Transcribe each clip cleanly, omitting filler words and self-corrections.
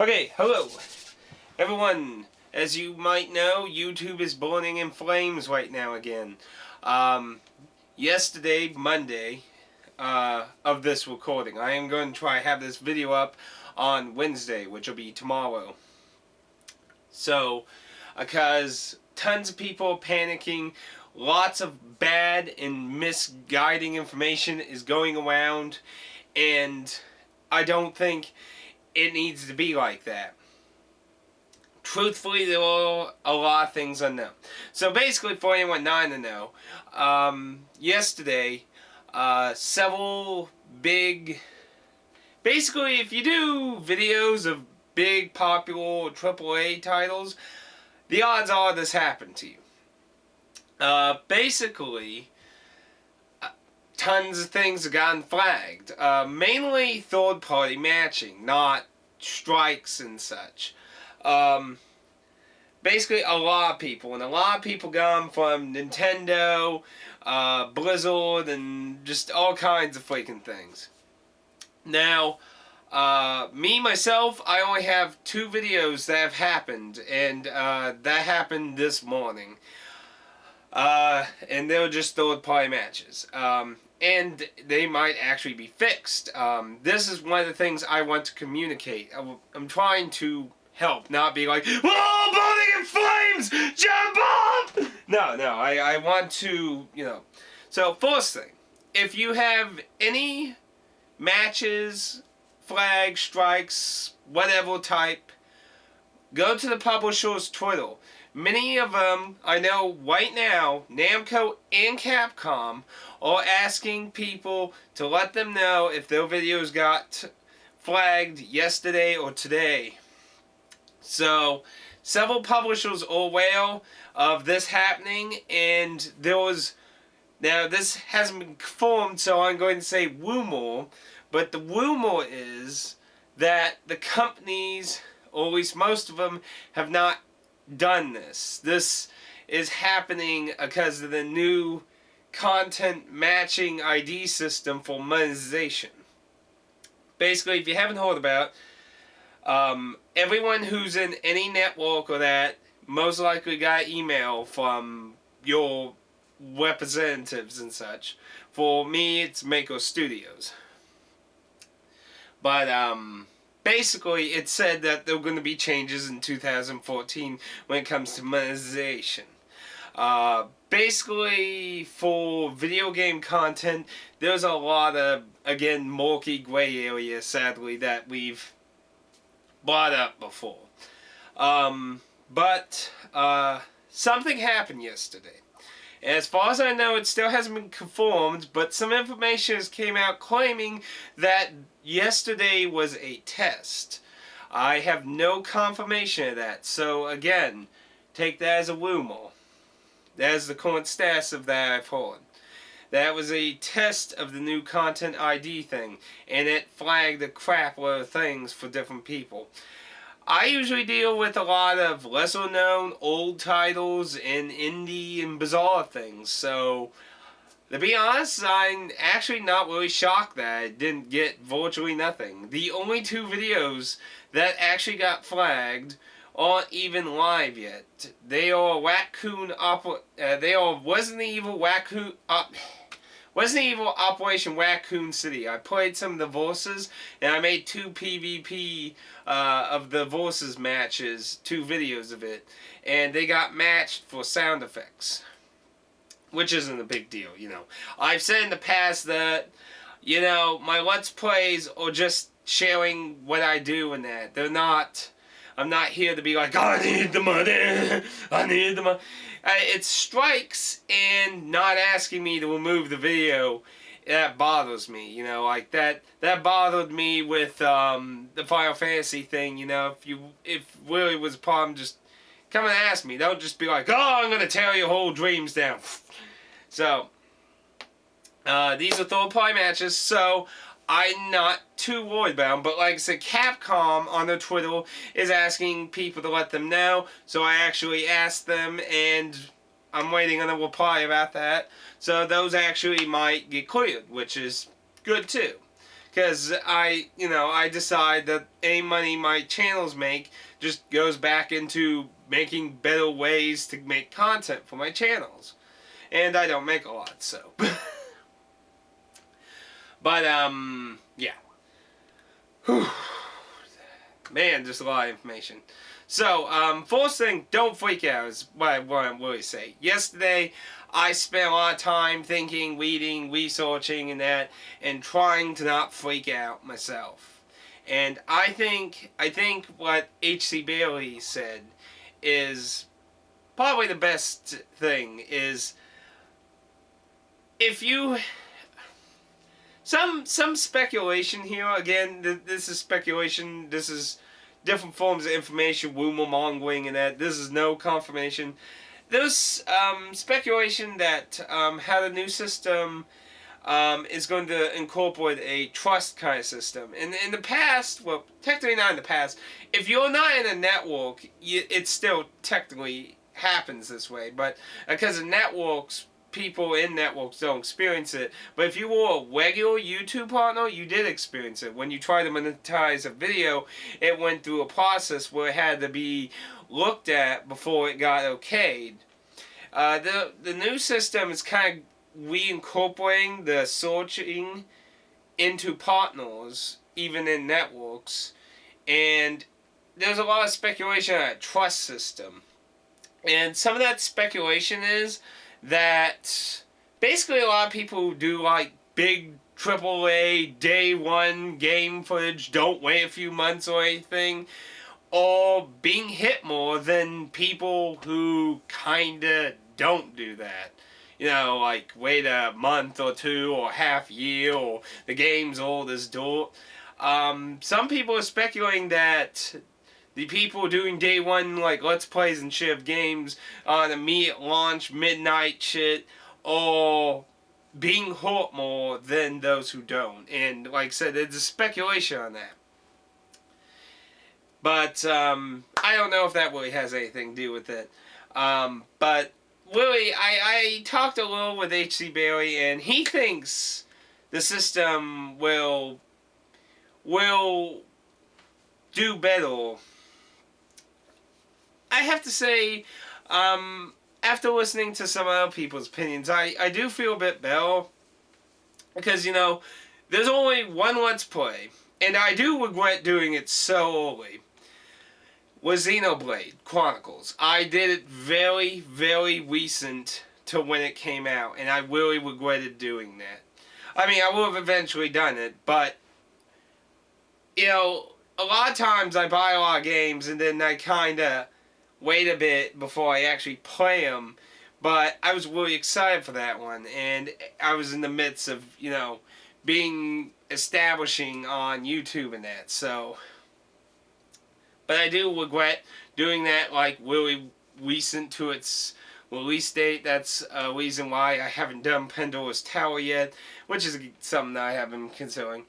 Okay, hello, everyone. As you might know, YouTube is burning in flames right now again. Yesterday, Monday, of this recording, I am going to try to have this video up on Wednesday, which will be tomorrow. So, because tons of people are panicking, lots of bad and misguiding information is going around, and I don't think it needs to be like that. Truthfully, there are a lot of things unknown. So basically, for anyone not to know, yesterday, several big... Basically, if you do videos of big, popular AAA titles, the odds are this happened to you. Basically, tons of things have gotten flagged. Mainly third-party matching, not strikes and such. Basically a lot of people, and a lot of people gone from Nintendo, Blizzard, and just all kinds of freaking things. Now, myself, I only have 2 videos that have happened, and that happened this morning. And they were just third-party matches. And they might actually be fixed. This is one of the things I want to communicate. I'm trying to help, not be like, "Whoa, burning in flames! Jump off!" No, I want to, So, first thing, if you have any matches, flags, strikes, whatever type, go to the publisher's Twitter. Many of them, I know right now, Namco and Capcom are asking people to let them know if their videos got flagged yesterday or today. So, several publishers are aware of this happening, and now this hasn't been confirmed, so I'm going to say rumor, but the rumor is that the companies, or at least most of them, have not done this. This is happening because of the new content matching ID system for monetization. Basically, if you haven't heard about it, everyone who's in any network or that most likely got email from your representatives and such. For me, it's Mako Studios. But, basically, it said that there were going to be changes in 2014 when it comes to monetization. Basically, for video game content, there's a lot of, again, murky gray area, sadly, that we've brought up before. But something happened yesterday. As far as I know, it still hasn't been confirmed, but some information has came out claiming that yesterday was a test. I have no confirmation of that, so again, take that as a rumor. That is the current status of that I've heard. That was a test of the new content ID thing, and it flagged a crap load of things for different people. I usually deal with a lot of lesser known old titles and indie and bizarre things, so to be honest, I'm actually not really shocked that I didn't get virtually nothing. The only 2 videos that actually got flagged aren't even live yet. They are they are Resident Evil Operation Raccoon City. I played some of the verses, and I made 2 PvP of the versus matches, 2 videos of it, and they got matched for sound effects, which isn't a big deal, I've said in the past that, my Let's Plays are just sharing what I do and that. I'm not here to be like, oh, I need the money, I need the money. It's strikes and not asking me to remove the video that bothers me, like that bothered me with the Final Fantasy thing, if really was a problem, just come and ask me. Don't just be like, oh, I'm going to tear your whole dreams down. So, these are third-party matches, so I'm not too worried about them. But like I said, Capcom on their Twitter is asking people to let them know. So I actually asked them, and I'm waiting on a reply about that. So those actually might get cleared, which is good too. because I decide that any money my channels make just goes back into making better ways to make content for my channels, and I don't make a lot, so. But yeah. Whew. Man, just a lot of information. So, first thing, don't freak out is what I want to really say. Yesterday, I spent a lot of time thinking, reading, researching, and that, and trying to not freak out myself. And I think what H.C. Bailey said is probably the best thing. Is if you some speculation here. Again, this is speculation. This is different forms of information, rumor mongering, and that. This is no confirmation. There's speculation that how the new system is going to incorporate a trust kind of system. And in the past, well, technically not in the past, if you're not in a network, it still technically happens this way. But because of networks, people in networks don't experience it. But if you were a regular YouTube partner, you did experience it. When you try to monetize a video, it went through a process where it had to be looked at before it got okayed. The new system is kind of reincorporating the searching into partners, even in networks. And there's a lot of speculation on a trust system. And some of that speculation is that basically a lot of people who do like big AAA day one game footage, don't wait a few months or anything, are being hit more than people who kinda don't do that. Like wait a month or two or half year or the game's old as dirt. Some people are speculating that the people doing day one, like, let's plays and shit of games on immediate launch, midnight shit, are being hurt more than those who don't. And, like I said, there's a speculation on that. But, I don't know if that really has anything to do with it. But, really, I talked a little with H.C. Bailey, and he thinks the system will do better. I have to say, after listening to some other people's opinions, I do feel a bit better. Because, there's only one Let's Play, and I do regret doing it so early, was Xenoblade Chronicles. I did it very, very recent to when it came out, and I really regretted doing that. I mean, I would have eventually done it, but, a lot of times I buy a lot of games, and then I kind of wait a bit before I actually play them. But I was really excited for that one, and I was in the midst of, establishing on YouTube and that, so. But I do regret doing that, like, really recent to its release date. That's a reason why I haven't done Pandora's Tower yet, which is something that I have been considering.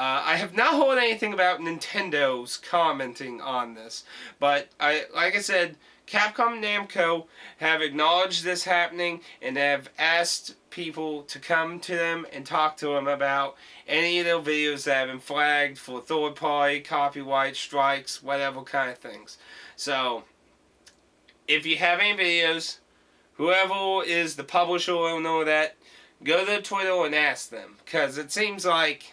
I have not heard anything about Nintendo's commenting on this, but like I said, Capcom and Namco have acknowledged this happening and have asked people to come to them and talk to them about any of their videos that have been flagged for third-party, copyright, strikes, whatever kind of things. So, if you have any videos, whoever is the publisher or owner of that, go to their Twitter and ask them, because it seems like,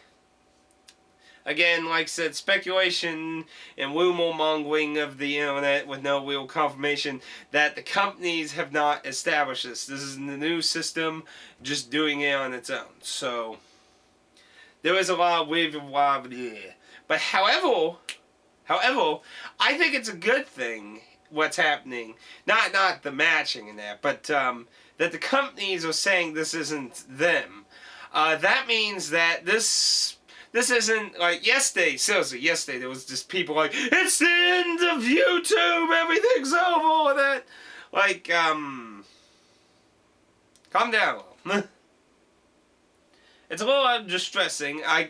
again, like I said, speculation and rumor mongering of the internet with no real confirmation that the companies have not established this. This is the new system, just doing it on its own. So, there is a lot of weird, but however, I think it's a good thing what's happening. Not the matching and that, but that the companies are saying this isn't them. That means that this isn't like yesterday. Seriously, yesterday there was just people like, it's the end of YouTube, everything's over, and that. Like, calm down a little. It's a little distressing. I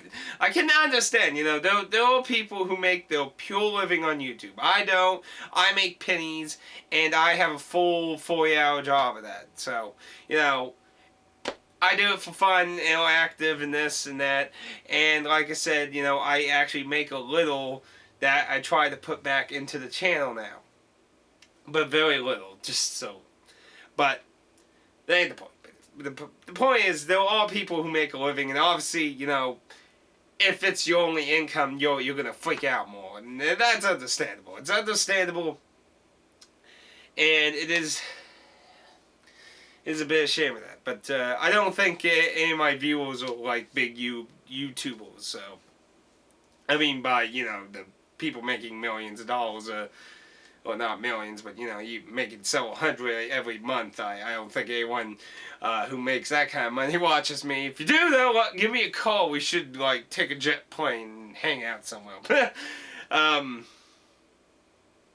can understand, there are people who make their pure living on YouTube. I don't. I make pennies, and I have a full 40-hour job of that. So, I do it for fun, interactive, and this and that. And like I said, I actually make a little that I try to put back into the channel now, but very little, just so. But that ain't the point. The point is, there are people who make a living, and obviously, if it's your only income, you're gonna freak out more, and that's understandable. It's understandable, and it is a bit of shame of that. But I don't think any of my viewers are like big YouTubers. So I mean, by the people making millions of dollars, well, not millions, but you making several hundred every month. I don't think anyone who makes that kind of money watches me. If you do, though, give me a call. We should like take a jet plane and hang out somewhere.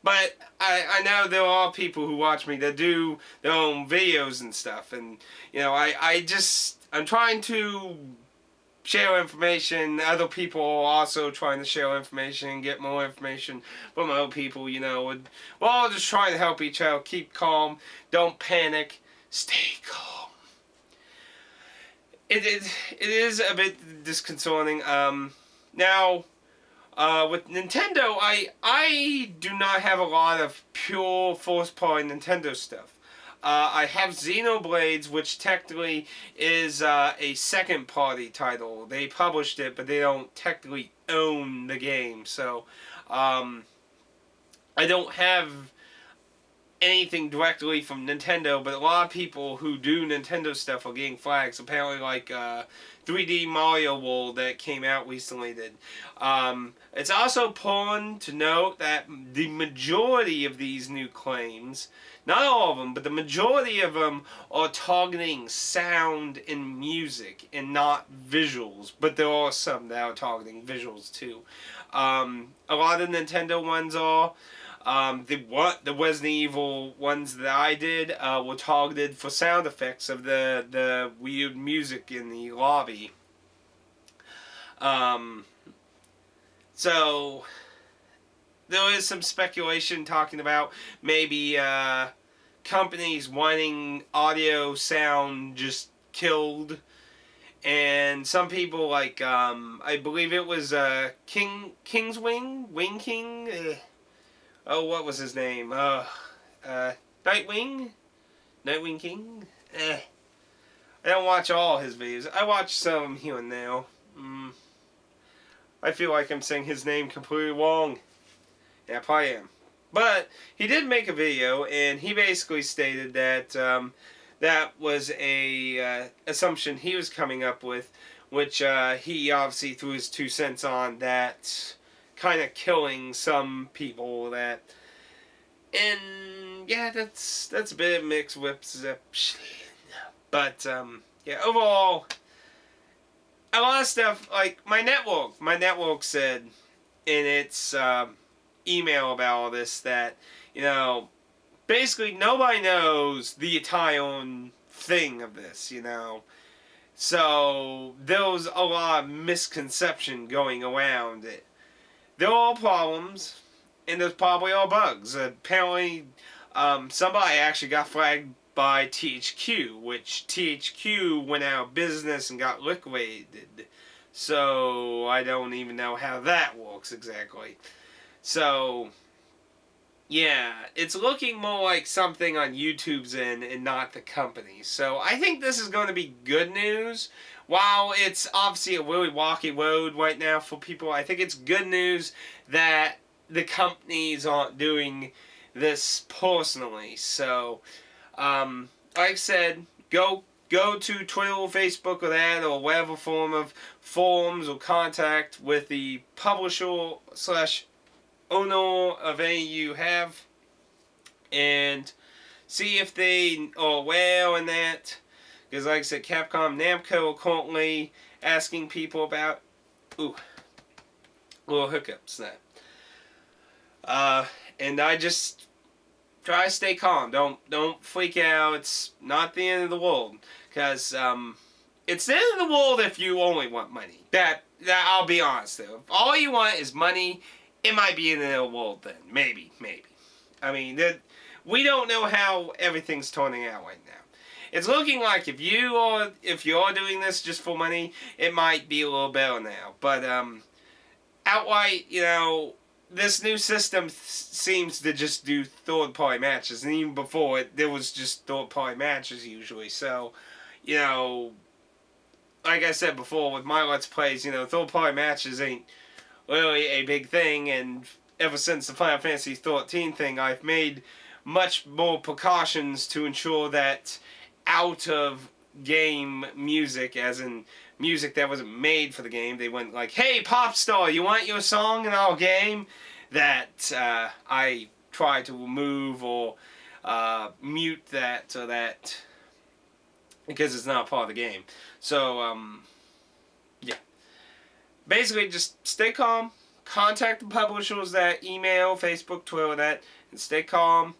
But I know there are people who watch me that do their own videos and stuff, and I'm trying to share information. Other people are also trying to share information, get more information from other people. We're all just trying to help each other. Keep calm, don't panic, stay calm. It is a bit disconcerting. Now. With Nintendo, I do not have a lot of pure first-party Nintendo stuff. I have Xenoblades, which technically is a second-party title. They published it, but they don't technically own the game. So, I don't have anything directly from Nintendo, but a lot of people who do Nintendo stuff are getting flags. Apparently, like 3D Mario World that came out recently did. It's also important to note that the majority of these new claims, not all of them, but the majority of them are targeting sound and music and not visuals. But there are some that are targeting visuals too. A lot of Nintendo ones are. The Resident Evil ones that I did were targeted for sound effects of the weird music in the lobby. So there is some speculation talking about maybe companies wanting audio sound just killed. And some people like I believe it was King's Wing King. Oh, what was his name? Nightwing King. I don't watch all his videos. I watch some here and there. I feel like I'm saying his name completely wrong. Yeah, I probably am. But he did make a video, and he basically stated that that was a assumption he was coming up with, which he obviously threw his 2 cents on, that kind of killing some people that, and yeah, that's a bit of mixed reception. But yeah, overall, a lot of stuff, like my network said in its email about all this that, basically nobody knows the Italian thing of this, so there was a lot of misconception going around it. There are problems, and there's probably all bugs. Apparently, somebody actually got flagged by THQ, which THQ went out of business and got liquidated. So, I don't even know how that works exactly. So, yeah, it's looking more like something on YouTube's end and not the company. So, I think this is going to be good news. While it's obviously a really rocky road right now for people, I think it's good news that the companies aren't doing this personally. So, like I said, go to Twitter or Facebook or that, or whatever form of forums or contact with the publisher / owner of any you have, and see if they are aware and that. Because like I said, Capcom Namco are currently asking people about, little hiccups there. And I just try to stay calm. Don't freak out. It's not the end of the world. Because it's the end of the world if you only want money. That I'll be honest though. If all you want is money, it might be the end of the world then. Maybe. I mean, we don't know how everything's turning out right now. it's looking like if you're doing this just for money, it might be a little better now. But outright, this new system seems to just do third-party matches, and even before it, there was just third-party matches usually. So, like I said before, with my Let's Plays, third-party matches ain't really a big thing, and ever since the Final Fantasy 13 thing, I've made much more precautions to ensure that out-of-game music, as in music that wasn't made for the game, they went like, hey, pop star, you want your song in our game? That I try to remove or mute that, so that, because it's not part of the game. So, yeah. Basically, just stay calm. Contact the publishers, that email, Facebook, Twitter, that, and stay calm.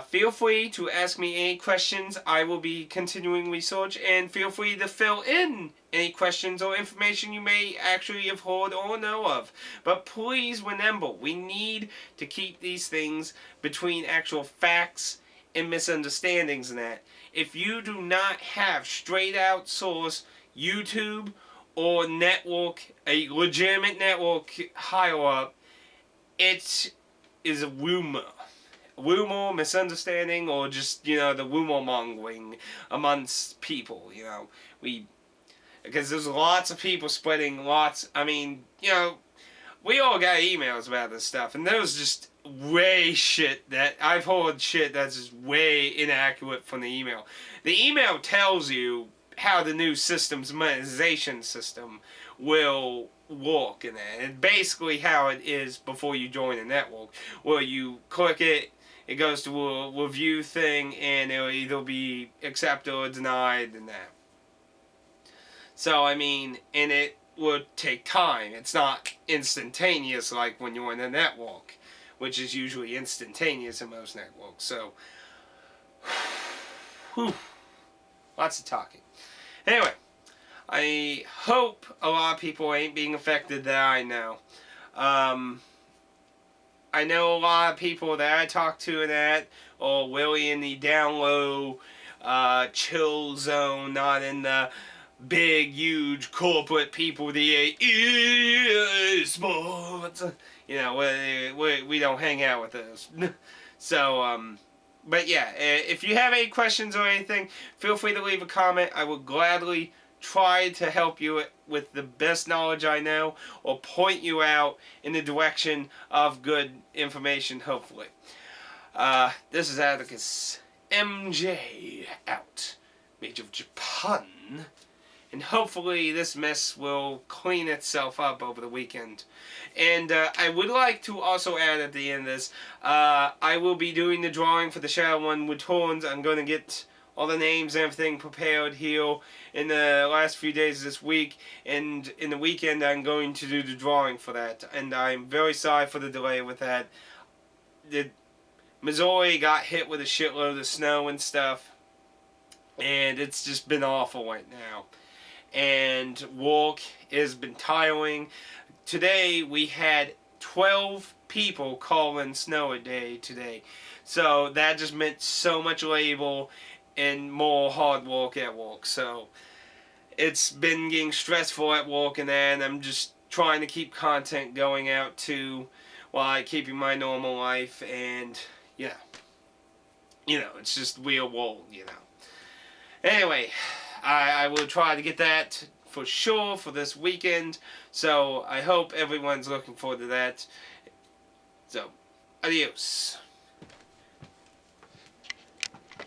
Feel free to ask me any questions. I will be continuing research, and feel free to fill in any questions or information you may actually have heard or know of. But please remember, we need to keep these things between actual facts and misunderstandings and that. If you do not have straight out source, YouTube, or network, a legitimate network higher up, it is a rumor. Rumor, misunderstanding, or just, the rumor mongering amongst people, because there's lots of people spreading lots, we all got emails about this stuff, and there's just way shit that, I've heard shit that's just way inaccurate from the email. The email tells you how the new system's monetization system will work, and basically how it is before you join a network, where you click it, it goes to a review thing, and it'll either be accepted or denied, and that. So, and it will take time. It's not instantaneous like when you're in a network, which is usually instantaneous in most networks. So, whew, lots of talking. Anyway, I hope a lot of people ain't being affected that I know. I know a lot of people that I talk to and that are really in the down low, chill zone, not in the big, huge corporate people, the sports. We don't hang out with those. So, but yeah, if you have any questions or anything, feel free to leave a comment. I will gladly try to help you with the best knowledge I know, or point you out in the direction of good information, hopefully. This is Atticus MJ out, Mage of Japan, and hopefully this mess will clean itself up over the weekend. And I would like to also add at the end of this, I will be doing the drawing for the Shadow One Returns. I'm going to get all the names and everything prepared here in the last few days of this week, and in the weekend I'm going to do the drawing for that, and I'm very sorry for the delay with that. Missouri got hit with a shitload of snow and stuff, and it's just been awful right now, and work has been tiring. Today we had 12 people call in snow a day today, so that just meant so much labor and more hard work at work. So it's been getting stressful at work, and then I'm just trying to keep content going out too, while keeping my normal life, and it's just real world, Anyway, I will try to get that for sure for this weekend, so I hope everyone's looking forward to that. So, adios.